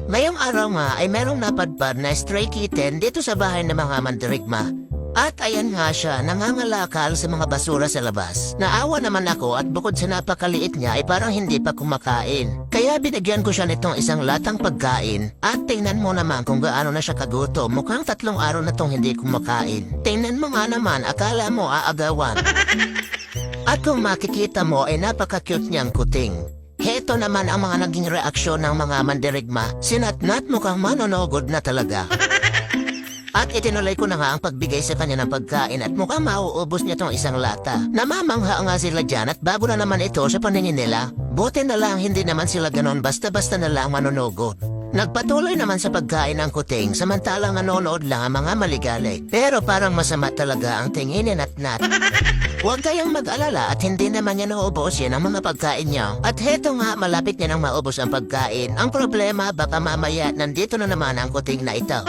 Ngayong araw nga ay merong napadpad na stray kitten dito sa bahay ng mga mandirigma. At ayan nga siya, nangangalakal sa mga basura sa labas. Naawa naman ako at bukod sa napakaliit niya ay parang hindi pa kumakain. Kaya binigyan ko siya nitong isang latang pagkain. At tingnan mo naman kung gaano na siya kagutom. Mukhang 3 araw na tong hindi kumakain. Tingnan mo nga naman, akala mo aagawan. At kung makikita mo ay napaka-cute niyang kuting. Heto naman ang mga naging reaksyon ng mga mandirigma. Sinatnat mukhang manonogod na talaga. At itinuloy ko na nga ang pagbigay sa kanya ng pagkain at mukhang mauubos niya tong isang lata. Namamangha nga sila dyan at bago na naman ito sa paningin nila. Buti na lang hindi naman sila ganon basta-basta na lang manunugod. Nagpatuloy naman sa pagkain ng kuting samantalang nanonood lang ang mga maligali. Pero parang masama talaga ang tinginin at nat. Huwag kayong mag-alala at hindi naman niya naubos yan ang mga pagkain niya. At heto nga malapit niya nang maubos ang pagkain. Ang problema baka mamaya nandito na naman ang kuting na ito.